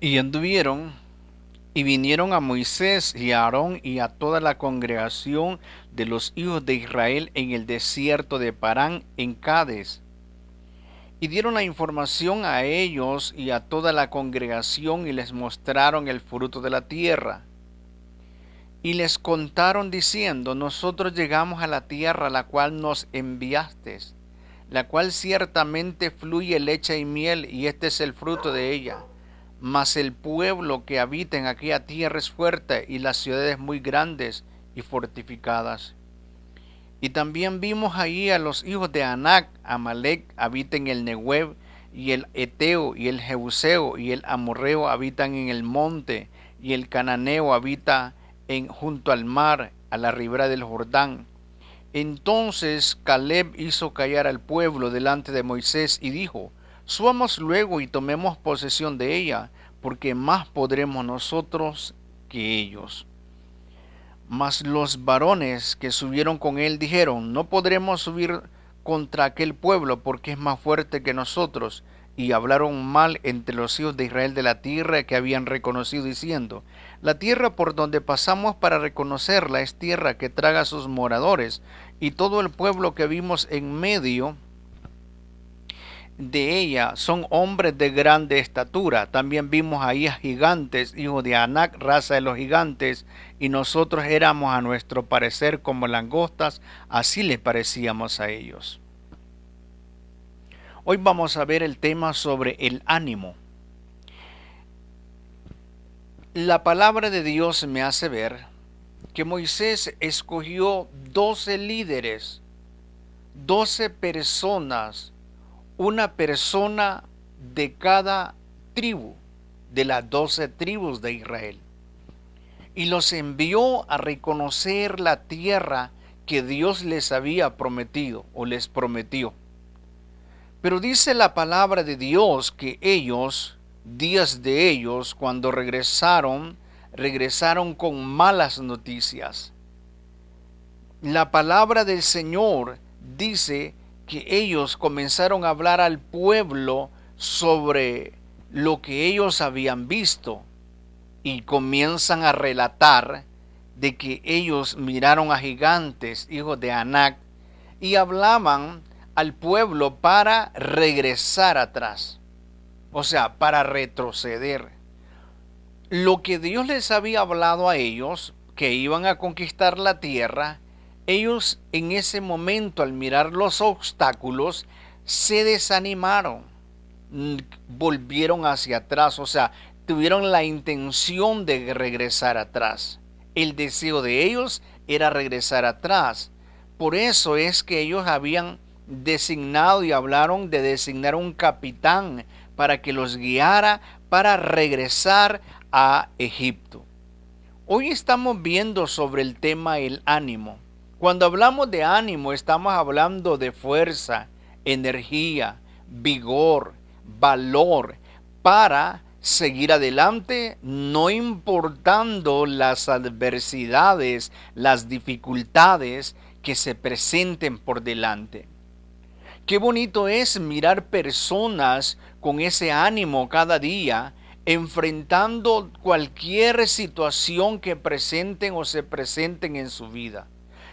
Y anduvieron y vinieron a Moisés y a Aarón y a toda la congregación de los hijos de Israel en el desierto de Parán en Cades. Y dieron la información a ellos y a toda la congregación y les mostraron el fruto de la tierra. Y les contaron diciendo: nosotros llegamos a la tierra a la cual nos enviaste, la cual ciertamente fluye leche y miel, y este es el fruto de ella. Mas el pueblo que habita en aquella tierra es fuerte, y las ciudades muy grandes y fortificadas. Y también vimos ahí a los hijos de Anac. Amalec habita en el Negueb, y el Eteo, y el Jebuseo, y el Amorreo habitan en el monte, y el Cananeo habita junto al mar, a la ribera del Jordán. Entonces Caleb hizo callar al pueblo delante de Moisés y dijo: subamos luego y tomemos posesión de ella, porque más podremos nosotros que ellos. Mas los varones que subieron con él dijeron: no podremos subir contra aquel pueblo, porque es más fuerte que nosotros. Y hablaron mal entre los hijos de Israel de la tierra que habían reconocido, diciendo: la tierra por donde pasamos para reconocerla es tierra que traga a sus moradores, y todo el pueblo que vimos en medio de ella son hombres de grande estatura. También vimos ahí a gigantes, hijos de Anac, raza de los gigantes, y nosotros éramos a nuestro parecer como langostas, así les parecíamos a ellos. Hoy vamos a ver el tema sobre el ánimo. La palabra de Dios me hace ver que Moisés escogió 12 líderes, 12 personas, una persona de cada tribu, de las 12 tribus de Israel, y los envió a reconocer la tierra que Dios les había prometido o les prometió. Pero dice la palabra de Dios que ellos, 10 de ellos, cuando regresaron con malas noticias. La palabra del Señor dice que ellos comenzaron a hablar al pueblo sobre lo que ellos habían visto, y comienzan a relatar de que ellos miraron a gigantes, hijos de Anac, y hablaban al pueblo para regresar atrás, o sea, para retroceder. Lo que Dios les había hablado a ellos, que iban a conquistar la tierra, ellos en ese momento, al mirar los obstáculos, se desanimaron, volvieron hacia atrás, o sea, tuvieron la intención de regresar atrás. El deseo de ellos era regresar atrás. Por eso es que ellos habían designado y hablaron de designar un capitán para que los guiara para regresar a Egipto. Hoy estamos viendo sobre el tema el ánimo. Cuando hablamos de ánimo, estamos hablando de fuerza, energía, vigor, valor para seguir adelante, no importando las adversidades, las dificultades que se presenten por delante. Qué bonito es mirar personas con ese ánimo cada día, enfrentando cualquier situación que presenten o se presenten en su vida.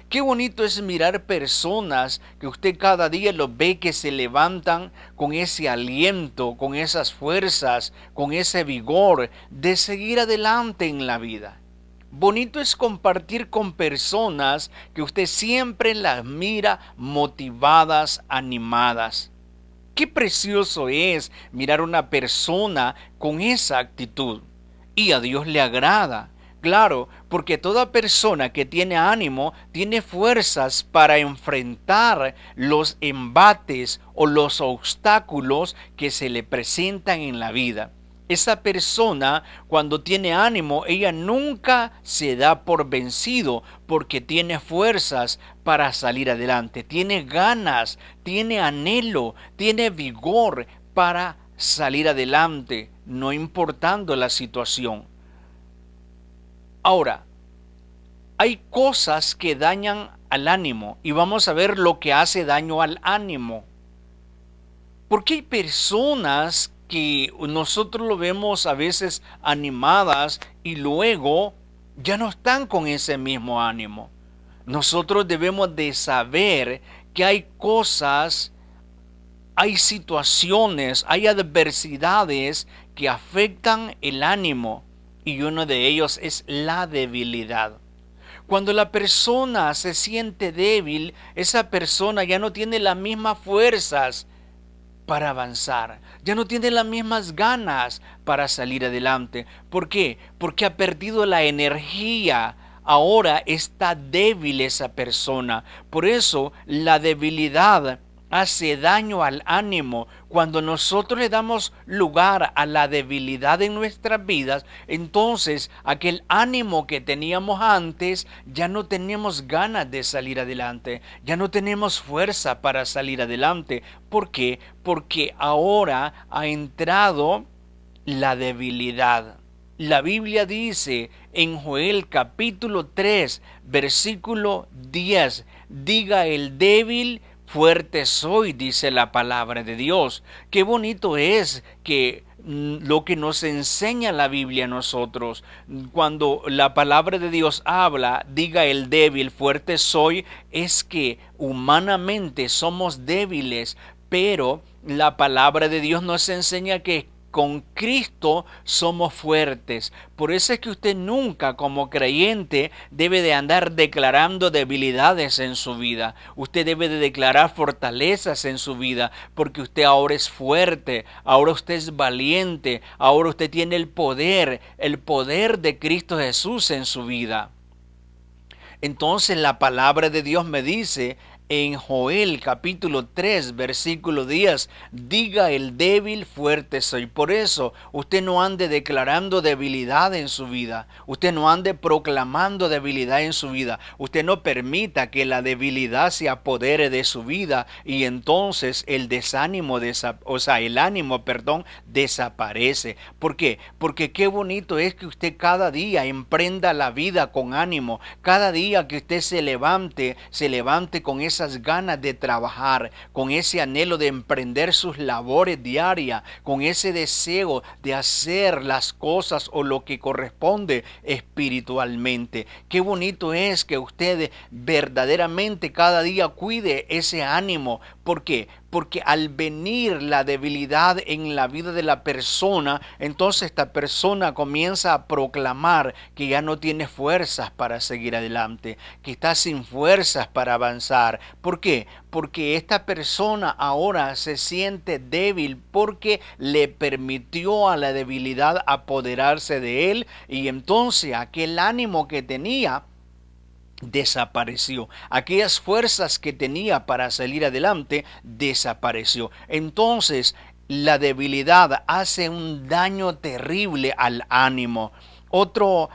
Qué bonito es mirar personas que usted cada día los ve que se levantan con ese aliento, con esas fuerzas, con ese vigor de seguir adelante en la vida. Bonito es compartir con personas que usted siempre las mira motivadas, animadas. Qué precioso es mirar una persona con esa actitud. Y a Dios le agrada. Claro, porque toda persona que tiene ánimo tiene fuerzas para enfrentar los embates o los obstáculos que se le presentan en la vida. Esa persona, cuando tiene ánimo, ella nunca se da por vencido porque tiene fuerzas para salir adelante, tiene ganas, tiene anhelo, tiene vigor para salir adelante, no importando la situación. Ahora, hay cosas que dañan al ánimo y vamos a ver lo que hace daño al ánimo. Porque hay personas que nosotros lo vemos a veces animadas y luego ya no están con ese mismo ánimo. Nosotros debemos de saber que hay cosas, hay situaciones, hay adversidades que afectan el ánimo y uno de ellos es la debilidad. Cuando la persona se siente débil, esa persona ya no tiene las mismas fuerzas para avanzar, ya no tiene las mismas ganas para salir adelante. ¿Por qué? Porque ha perdido la energía. Ahora está débil esa persona. Por eso la debilidad hace daño al ánimo. Cuando nosotros le damos lugar a la debilidad en nuestras vidas, entonces aquel ánimo que teníamos antes, ya no tenemos ganas de salir adelante, ya no tenemos fuerza para salir adelante. ¿Por qué? Porque ahora ha entrado la debilidad. La Biblia dice en Joel capítulo 3, versículo 10, diga el débil, fuerte soy, dice la palabra de Dios. Qué bonito es que lo que nos enseña la Biblia a nosotros, cuando la palabra de Dios habla, diga el débil, fuerte soy, es que humanamente somos débiles, pero la palabra de Dios nos enseña que con Cristo somos fuertes. Por eso es que usted nunca como creyente debe de andar declarando debilidades en su vida. Usted debe de declarar fortalezas en su vida, porque usted ahora es fuerte, ahora usted es valiente, ahora usted tiene el poder de Cristo Jesús en su vida. Entonces la palabra de Dios me dice en Joel capítulo 3 versículo 10, diga el débil, fuerte soy. Por eso usted no ande declarando debilidad en su vida, usted no ande proclamando debilidad en su vida, usted no permita que la debilidad se apodere de su vida y entonces el desánimo, el ánimo, desaparece. ¿Por qué? Porque qué bonito es que usted cada día emprenda la vida con ánimo, cada día que usted se levante con esas ganas de trabajar, con ese anhelo de emprender sus labores diarias, con ese deseo de hacer las cosas o lo que corresponde espiritualmente. Qué bonito es que usted verdaderamente cada día cuide ese ánimo. ¿Por qué? Porque al venir la debilidad en la vida de la persona, entonces esta persona comienza a proclamar que ya no tiene fuerzas para seguir adelante, que está sin fuerzas para avanzar. ¿Por qué? Porque esta persona ahora se siente débil porque le permitió a la debilidad apoderarse de él y entonces aquel ánimo que tenía desapareció. Aquellas fuerzas que tenía para salir adelante desapareció. Entonces, la debilidad hace un daño terrible al ánimo. Otro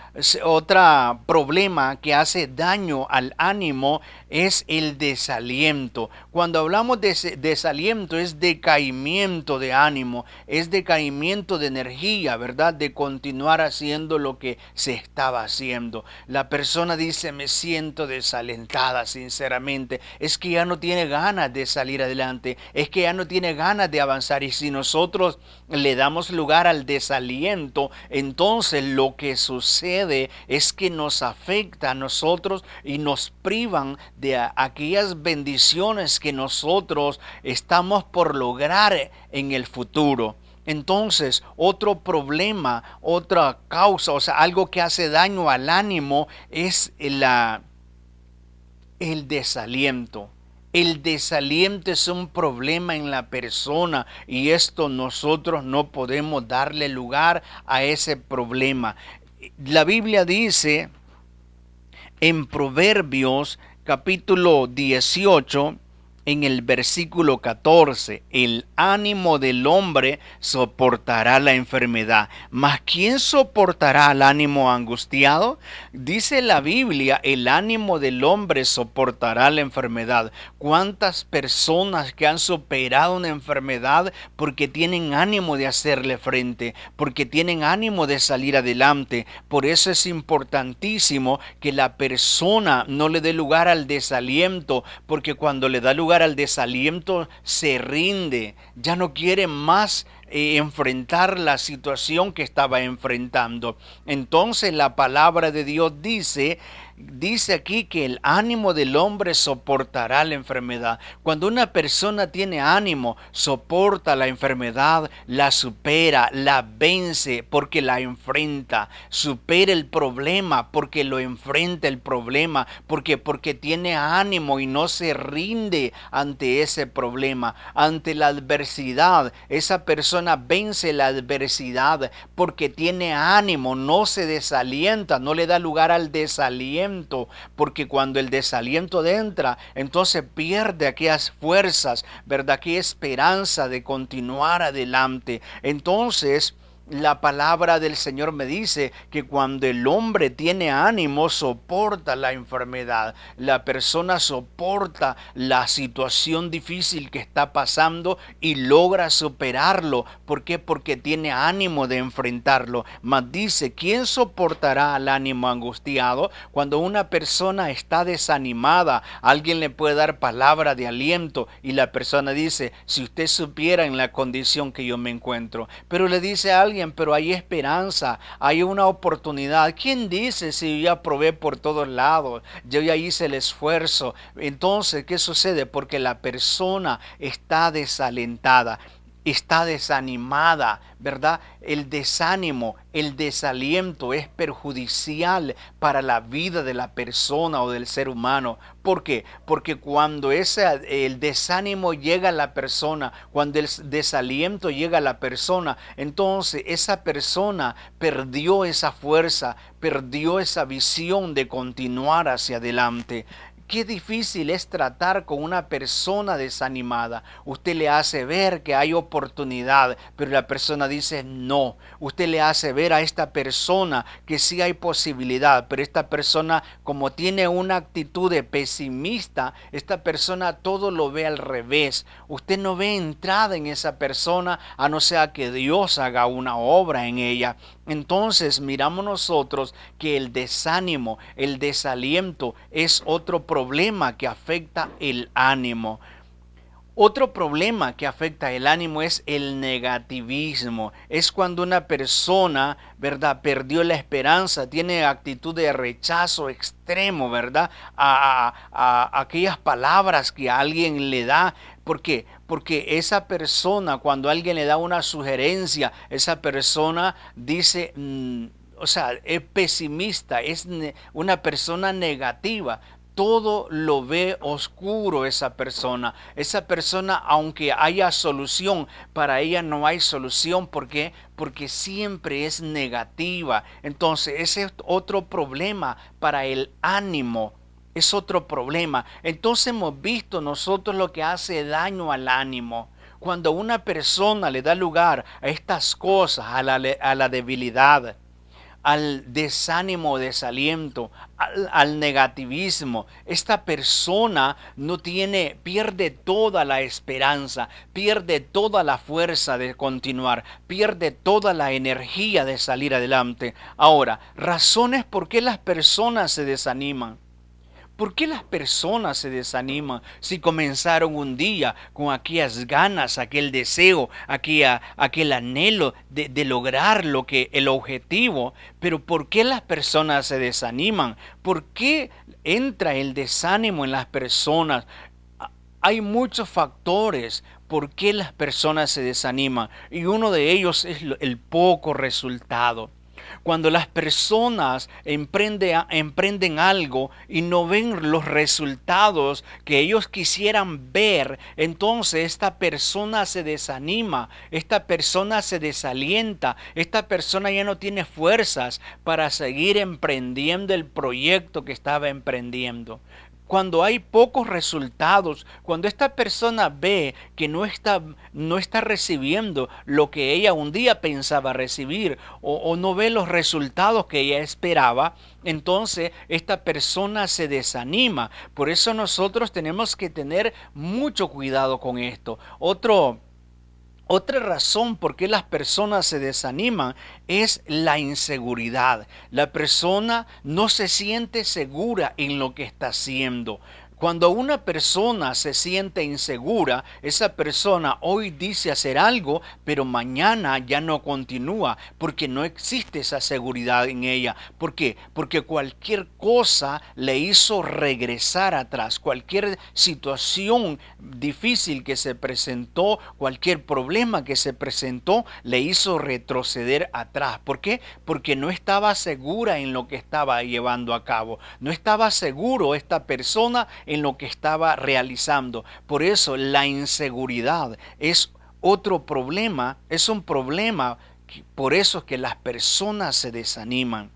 problema que hace daño al ánimo es el desaliento. Cuando hablamos de desaliento es decaimiento de ánimo, es decaimiento de energía, ¿verdad? De continuar haciendo lo que se estaba haciendo. La persona dice, me siento desalentada, sinceramente. Es que ya no tiene ganas de salir adelante, es que ya no tiene ganas de avanzar. Y si nosotros le damos lugar al desaliento, entonces lo que sucede es que nos afecta a nosotros y nos privan de aquellas bendiciones que nosotros estamos por lograr en el futuro. Entonces, otro problema, otra causa, algo que hace daño al ánimo es el desaliento. El desaliento es un problema en la persona y esto nosotros no podemos darle lugar a ese problema. La Biblia dice en Proverbios capítulo 18, en el versículo 14, el ánimo del hombre soportará la enfermedad, mas ¿quién soportará el ánimo angustiado? Dice la Biblia, el ánimo del hombre soportará la enfermedad. ¿Cuántas personas que han superado una enfermedad porque tienen ánimo de hacerle frente, porque tienen ánimo de salir adelante? Por eso es importantísimo que la persona no le dé lugar al desaliento, porque cuando le da lugar al desaliento se rinde, ya no quiere más enfrentar la situación que estaba enfrentando. Entonces la palabra de Dios dice aquí que el ánimo del hombre soportará la enfermedad. Cuando una persona tiene ánimo, soporta la enfermedad, la supera, la vence porque la enfrenta, supera el problema porque lo enfrenta el problema, porque tiene ánimo y no se rinde ante ese problema, ante la adversidad. Esa persona vence la adversidad porque tiene ánimo, no se desalienta, no le da lugar al desaliento, porque cuando el desaliento entra, entonces pierde aquellas fuerzas, ¿verdad? Aquella esperanza de continuar adelante. Entonces, la palabra del Señor me dice que cuando el hombre tiene ánimo, soporta la enfermedad. La persona soporta la situación difícil que está pasando y logra superarlo. ¿Por qué? Porque tiene ánimo de enfrentarlo. Mas dice, ¿quién soportará al ánimo angustiado? Cuando una persona está desanimada, alguien le puede dar palabra de aliento y la persona dice, si usted supiera en la condición que yo me encuentro. Pero le dice a alguien, pero hay esperanza, hay una oportunidad. ¿Quién dice si yo ya probé por todos lados? Yo ya hice el esfuerzo. Entonces, ¿qué sucede? Porque la persona está desalentada, está desanimada, ¿verdad? El desánimo, el desaliento es perjudicial para la vida de la persona o del ser humano. ¿Por qué? Porque cuando el desánimo llega a la persona, cuando el desaliento llega a la persona, entonces esa persona perdió esa fuerza, perdió esa visión de continuar hacia adelante. Qué difícil es tratar con una persona desanimada. Usted le hace ver que hay oportunidad, pero la persona dice no. Usted le hace ver a esta persona que sí hay posibilidad, pero esta persona, como tiene una actitud de pesimista, esta persona todo lo ve al revés. Usted no ve entrada en esa persona a no ser que Dios haga una obra en ella. Entonces miramos nosotros que el desánimo, el desaliento es otro problema que afecta el ánimo. Otro problema que afecta el ánimo es el negativismo. Es cuando una persona, ¿verdad?, perdió la esperanza, tiene actitud de rechazo extremo, ¿verdad?, a aquellas palabras que alguien le da. ¿Por qué? Porque esa persona, cuando alguien le da una sugerencia, esa persona dice, o sea, es pesimista, es una persona negativa. Todo lo ve oscuro esa persona. Esa persona, aunque haya solución, para ella no hay solución. ¿Por qué? Porque siempre es negativa. Entonces, ese es otro problema para el ánimo. Es otro problema. Entonces hemos visto nosotros lo que hace daño al ánimo. Cuando una persona le da lugar a estas cosas, a la debilidad, al desánimo, desaliento, al negativismo. Esta persona pierde toda la esperanza, pierde toda la fuerza de continuar, pierde toda la energía de salir adelante. Ahora, razones por qué las personas se desaniman. ¿Por qué las personas se desaniman si comenzaron un día con aquellas ganas, aquel deseo, aquel anhelo de lograr el objetivo? Pero ¿por qué las personas se desaniman? ¿Por qué entra el desánimo en las personas? Hay muchos factores por qué las personas se desaniman y uno de ellos es el poco resultado. Cuando las personas emprenden algo y no ven los resultados que ellos quisieran ver, entonces esta persona se desanima, esta persona se desalienta, esta persona ya no tiene fuerzas para seguir emprendiendo el proyecto que estaba emprendiendo. Cuando hay pocos resultados, cuando esta persona ve que no está recibiendo lo que ella un día pensaba recibir o no ve los resultados que ella esperaba, entonces esta persona se desanima. Por eso nosotros tenemos que tener mucho cuidado con esto. Otra razón por qué las personas se desaniman es la inseguridad. La persona no se siente segura en lo que está haciendo. Cuando una persona se siente insegura, esa persona hoy dice hacer algo, pero mañana ya no continúa, porque no existe esa seguridad en ella. ¿Por qué? Porque cualquier cosa le hizo regresar atrás. Cualquier situación difícil que se presentó, cualquier problema que se presentó, le hizo retroceder atrás. ¿Por qué? Porque no estaba segura en lo que estaba llevando a cabo. No estaba seguro esta persona en lo que estaba realizando. Por eso la inseguridad es otro problema, es un problema, por eso es que las personas se desaniman.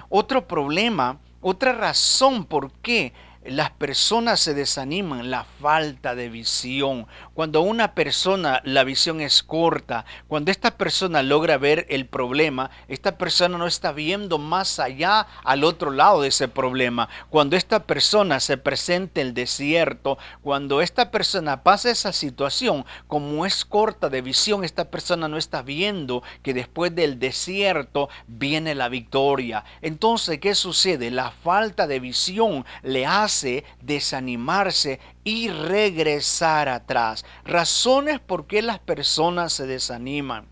Otro problema, otra razón por qué las personas se desaniman, la falta de visión. Cuando una persona, la visión es corta, cuando esta persona logra ver el problema, esta persona no está viendo más allá al otro lado de ese problema. Cuando esta persona se presenta el desierto, cuando esta persona pasa esa situación, como es corta de visión, esta persona no está viendo que después del desierto viene la victoria. Entonces, ¿qué sucede? La falta de visión le hace desanimarse y regresar atrás. Razones por qué las personas se desaniman.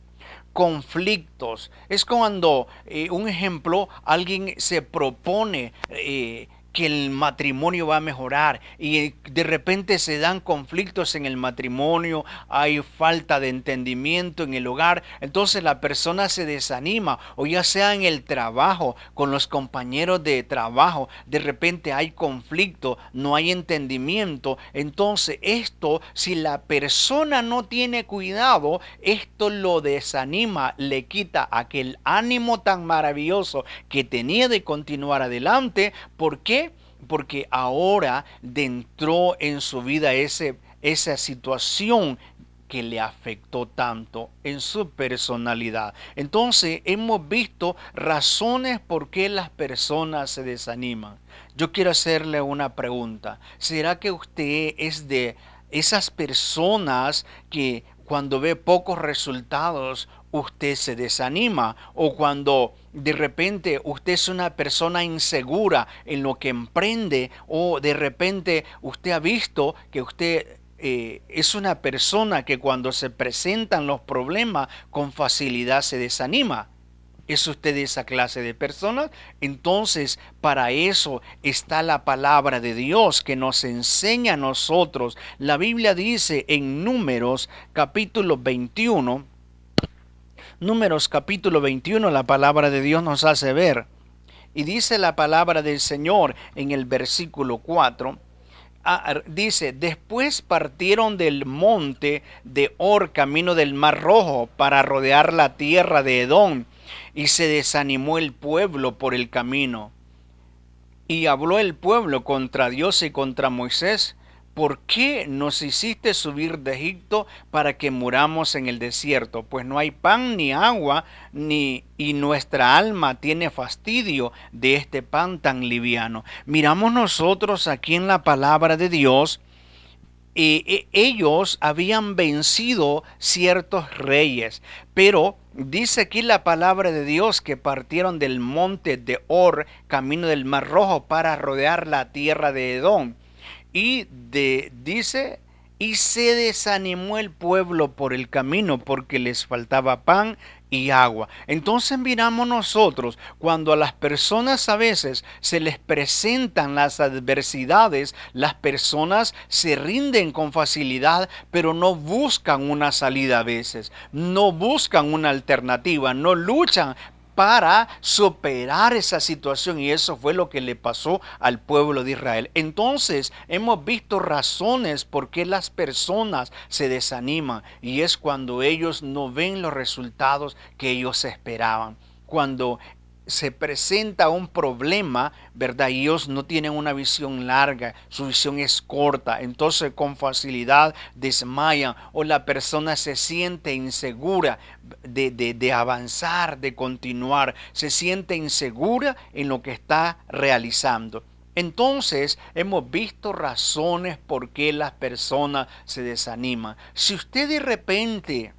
Conflictos. Es cuando, un ejemplo, alguien se propone que el matrimonio va a mejorar y de repente se dan conflictos en el matrimonio, hay falta de entendimiento en el hogar, entonces la persona se desanima, o ya sea en el trabajo, con los compañeros de trabajo, de repente hay conflicto, no hay entendimiento, entonces esto, si la persona no tiene cuidado, esto lo desanima, le quita aquel ánimo tan maravilloso que tenía de continuar adelante. ¿Por qué? Porque ahora entró en su vida esa situación que le afectó tanto en su personalidad. Entonces hemos visto razones por qué las personas se desaniman. Yo quiero hacerle una pregunta. ¿Será que usted es de esas personas que cuando ve pocos resultados usted se desanima, o cuando de repente usted es una persona insegura en lo que emprende, o de repente usted ha visto que usted es una persona que cuando se presentan los problemas con facilidad se desanima? ¿Es usted de esa clase de personas? Entonces, para eso está la palabra de Dios que nos enseña a nosotros. La Biblia dice en Números capítulo 21, la palabra de Dios nos hace ver. Y dice la palabra del Señor en el versículo 4. Dice, después partieron del monte de Or camino del Mar Rojo para rodear la tierra de Edom, y se desanimó el pueblo por el camino. Y habló el pueblo contra Dios y contra Moisés: ¿por qué nos hiciste subir de Egipto para que muramos en el desierto? Pues no hay pan ni agua, y nuestra alma tiene fastidio de este pan tan liviano. Miramos nosotros aquí en la palabra de Dios. Ellos habían vencido ciertos reyes, pero dice aquí la palabra de Dios que partieron del monte de Or, camino del Mar Rojo, para rodear la tierra de Edom. Dice, y se desanimó el pueblo por el camino, porque les faltaba pan y agua. Entonces miramos nosotros, cuando a las personas a veces se les presentan las adversidades, las personas se rinden con facilidad, pero no buscan una salida a veces, no buscan una alternativa, no luchan para superar esa situación, y eso fue lo que le pasó al pueblo de Israel. Entonces hemos visto razones por qué las personas se desaniman, y es cuando ellos no ven los resultados que ellos esperaban. Cuando se presenta un problema, ¿verdad? Y ellos no tienen una visión larga, su visión es corta, entonces con facilidad desmayan, o la persona se siente insegura de avanzar, de continuar, se siente insegura en lo que está realizando. Entonces hemos visto razones por qué las personas se desaniman. Si usted de repente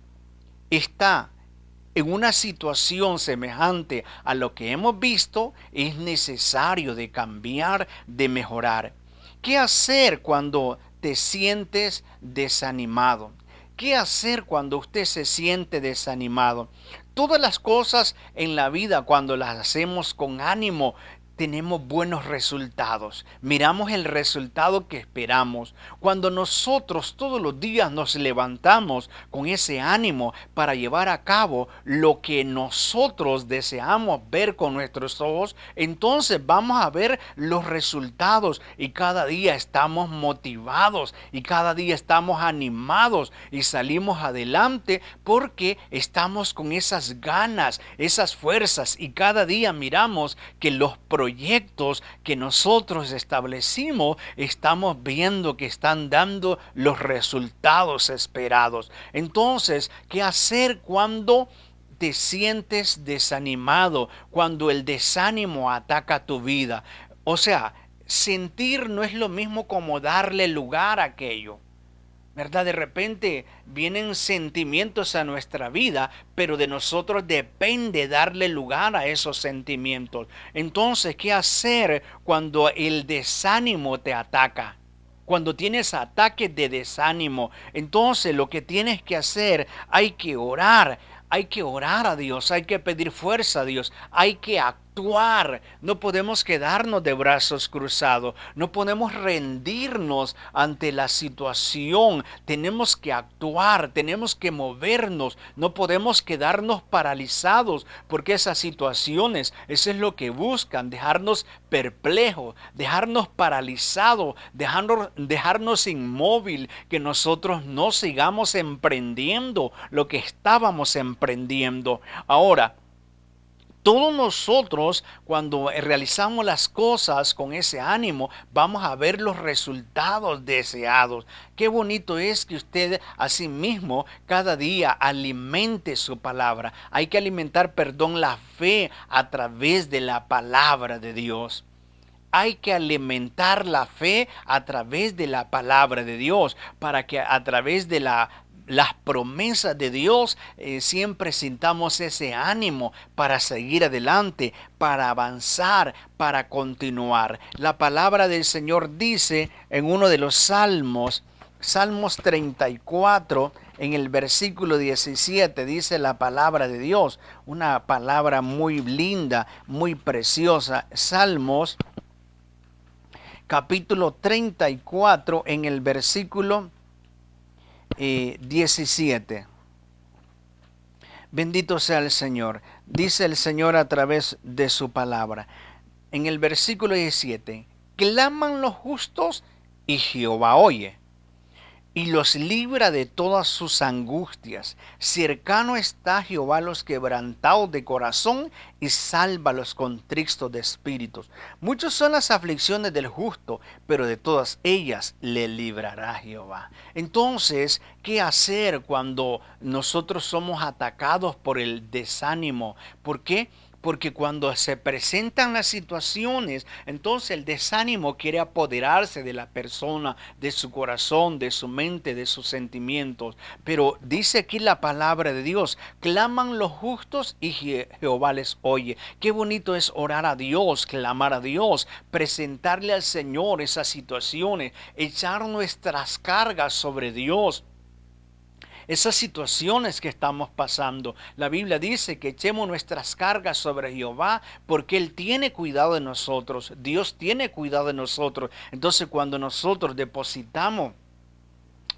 está en una situación semejante a lo que hemos visto, es necesario de cambiar, de mejorar. ¿Qué hacer cuando te sientes desanimado? ¿Qué hacer cuando usted se siente desanimado? Todas las cosas en la vida, cuando las hacemos con ánimo, tenemos buenos resultados. Miramos el resultado que esperamos. Cuando nosotros todos los días nos levantamos con ese ánimo para llevar a cabo lo que nosotros deseamos ver con nuestros ojos, entonces vamos a ver los resultados y cada día estamos motivados y cada día estamos animados y salimos adelante porque estamos con esas ganas, esas fuerzas, y cada día miramos que los proyectos que nosotros establecimos estamos viendo que están dando los resultados esperados. Entonces, ¿qué hacer cuando te sientes desanimado, cuando el desánimo ataca tu vida? O sea, sentir no es lo mismo como darle lugar a aquello, ¿verdad? De repente vienen sentimientos a nuestra vida, pero de nosotros depende darle lugar a esos sentimientos. Entonces, ¿qué hacer cuando el desánimo te ataca? Cuando tienes ataques de desánimo, entonces lo que tienes que hacer, hay que orar. Hay que orar a Dios, hay que pedir fuerza a Dios, hay que actuar. No podemos quedarnos de brazos cruzados, no podemos rendirnos ante la situación. Tenemos que actuar, tenemos que movernos, no podemos quedarnos paralizados, porque esas situaciones, eso es lo que buscan, dejarnos perplejos, dejarnos paralizados, dejarnos inmóvil, que nosotros no sigamos emprendiendo lo que estábamos emprendiendo. Ahora, todos nosotros, cuando realizamos las cosas con ese ánimo, vamos a ver los resultados deseados. Qué bonito es que usted asimismo cada día alimente su palabra. Hay que alimentar, la fe a través de la palabra de Dios. Hay que alimentar la fe a través de la palabra de Dios, para que a través de las promesas de Dios siempre sintamos ese ánimo para seguir adelante, para avanzar, para continuar. La palabra del Señor dice en uno de los salmos, Salmos 34, en el versículo 17, dice la palabra de Dios, una palabra muy linda, muy preciosa. Salmos capítulo 34, en el versículo 17. Bendito sea el Señor. Dice el Señor a través de su palabra. En el versículo 17. Claman los justos y Jehová oye y los libra de todas sus angustias. Cercano está Jehová a los quebrantados de corazón y salva a los contritos de espíritus. Muchas son las aflicciones del justo, pero de todas ellas le librará Jehová. Entonces, ¿qué hacer cuando nosotros somos atacados por el desánimo? ¿Por qué? Porque cuando se presentan las situaciones, entonces el desánimo quiere apoderarse de la persona, de su corazón, de su mente, de sus sentimientos. Pero dice aquí la palabra de Dios, claman los justos y Jehová les oye. Qué bonito es orar a Dios, clamar a Dios, presentarle al Señor esas situaciones, echar nuestras cargas sobre Dios. Esas situaciones que estamos pasando. La Biblia dice que echemos nuestras cargas sobre Jehová porque Él tiene cuidado de nosotros. Dios tiene cuidado de nosotros. Entonces, cuando nosotros depositamos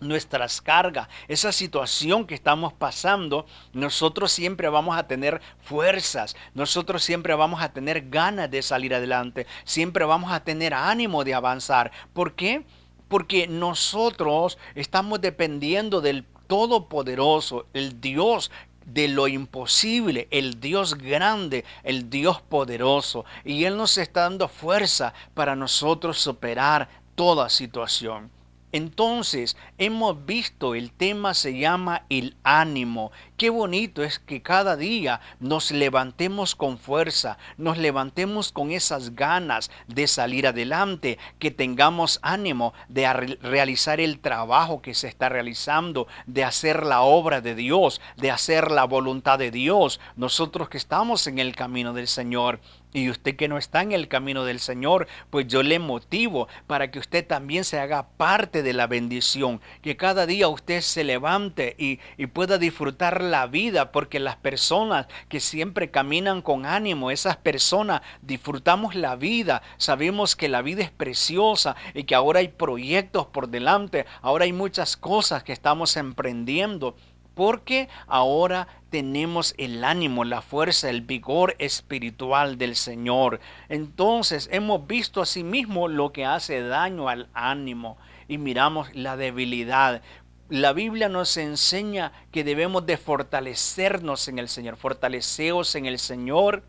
nuestras cargas, esa situación que estamos pasando, nosotros siempre vamos a tener fuerzas, nosotros siempre vamos a tener ganas de salir adelante, siempre vamos a tener ánimo de avanzar. ¿Por qué? Porque nosotros estamos dependiendo del Todopoderoso, el Dios de lo imposible, el Dios grande, el Dios poderoso. Y Él nos está dando fuerza para nosotros superar toda situación. Entonces, hemos visto, el tema se llama el ánimo. qué bonito es que cada día nos levantemos con fuerza, nos levantemos con esas ganas de salir adelante, que tengamos ánimo de realizar el trabajo que se está realizando, de hacer la obra de Dios, de hacer la voluntad de Dios. Nosotros que estamos en el camino del Señor. Y usted que no está en el camino del Señor, pues yo le motivo para que usted también se haga parte de la bendición, que cada día usted se levante y pueda disfrutar la vida, porque las personas que siempre caminan con ánimo, esas personas disfrutamos la vida, sabemos que la vida es preciosa y que ahora hay proyectos por delante, ahora hay muchas cosas que estamos emprendiendo. Porque ahora tenemos el ánimo, la fuerza, el vigor espiritual del Señor. Entonces hemos visto asimismo lo que hace daño al ánimo y miramos la debilidad. La Biblia nos enseña que debemos de fortalecernos en el Señor, fortaleceos en el Señor,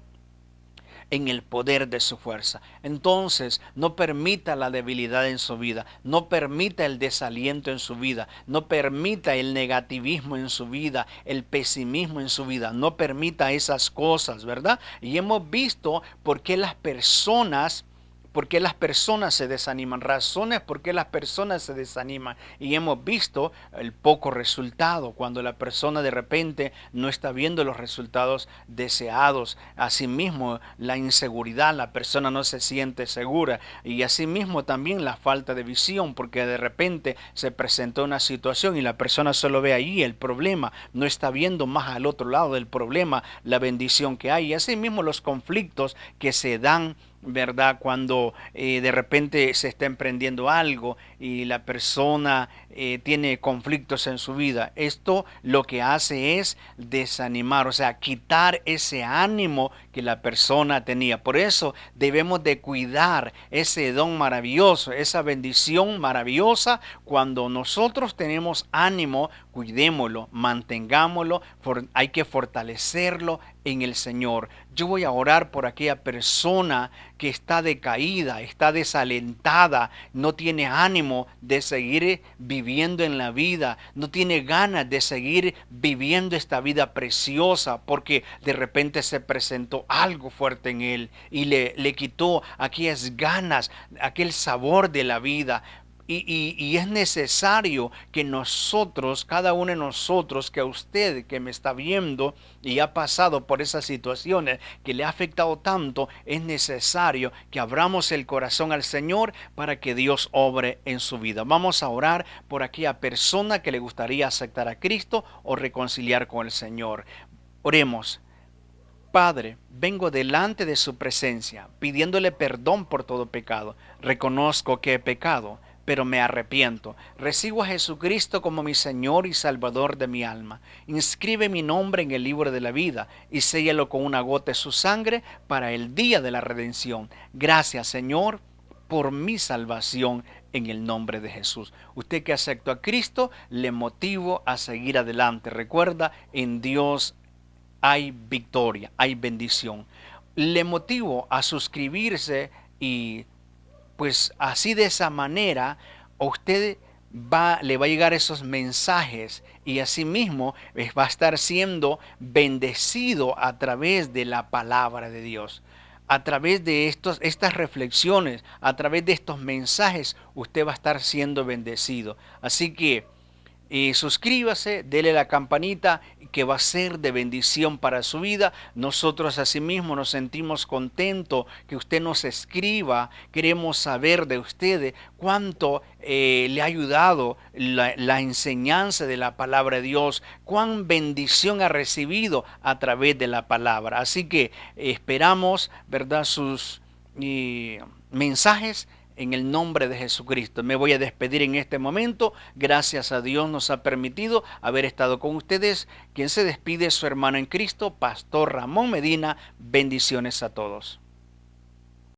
en el poder de su fuerza. Entonces, no permita la debilidad en su vida, no permita el desaliento en su vida, no permita el negativismo en su vida, el pesimismo en su vida, no permita esas cosas, ¿verdad? Y hemos visto por qué las personas se desaniman, razones por qué las personas se desaniman. Y hemos visto el poco resultado, cuando la persona de repente no está viendo los resultados deseados. Asimismo, la inseguridad, la persona no se siente segura. Y asimismo también la falta de visión, porque de repente se presentó una situación y la persona solo ve ahí el problema, no está viendo más al otro lado del problema, la bendición que hay. Y asimismo los conflictos que se dan, ¿verdad? Cuando de repente se está emprendiendo algo y la persona tiene conflictos en su vida. Esto lo que hace es desanimar, o sea, quitar ese ánimo que la persona tenía. Por eso debemos de cuidar ese don maravilloso, esa bendición maravillosa. Cuando nosotros tenemos ánimo, cuidémoslo, mantengámoslo, hay que fortalecerlo en el Señor. Yo voy a orar por aquella persona que está decaída, está desalentada, no tiene ánimo de seguir viviendo en la vida, no tiene ganas de seguir viviendo esta vida preciosa, porque de repente se presentó algo fuerte en él y le quitó aquellas ganas, aquel sabor de la vida. Y es necesario que nosotros, cada uno de nosotros, que a usted que me está viendo y ha pasado por esas situaciones que le ha afectado tanto, es necesario que abramos el corazón al Señor para que Dios obre en su vida. Vamos a orar por aquella persona que le gustaría aceptar a Cristo o reconciliar con el Señor. Oremos. Padre, vengo delante de su presencia, pidiéndole perdón por todo pecado. Reconozco que he pecado, pero me arrepiento. Recibo a Jesucristo como mi Señor y Salvador de mi alma. Inscribe mi nombre en el libro de la vida y séllalo con una gota de su sangre para el día de la redención. Gracias, Señor, por mi salvación en el nombre de Jesús. Usted que aceptó a Cristo, le motivo a seguir adelante. Recuerda, en Dios hay victoria, hay bendición. Le motivo a suscribirse y pues así de esa manera a usted le va a llegar esos mensajes y asimismo va a estar siendo bendecido a través de la palabra de Dios. A través de estas reflexiones, a través de estos mensajes, usted va a estar siendo bendecido. Así que suscríbase, dele la campanita que va a ser de bendición para su vida. Nosotros asimismo nos sentimos contentos que usted nos escriba. Queremos saber de usted cuánto le ha ayudado la enseñanza de la palabra de Dios, cuán bendición ha recibido a través de la palabra. Así que esperamos, ¿verdad?, sus mensajes en el nombre de Jesucristo. Me voy a despedir en este momento. Gracias a Dios nos ha permitido haber estado con ustedes. Quien se despide es su hermano en Cristo, Pastor Ramón Medina. Bendiciones a todos.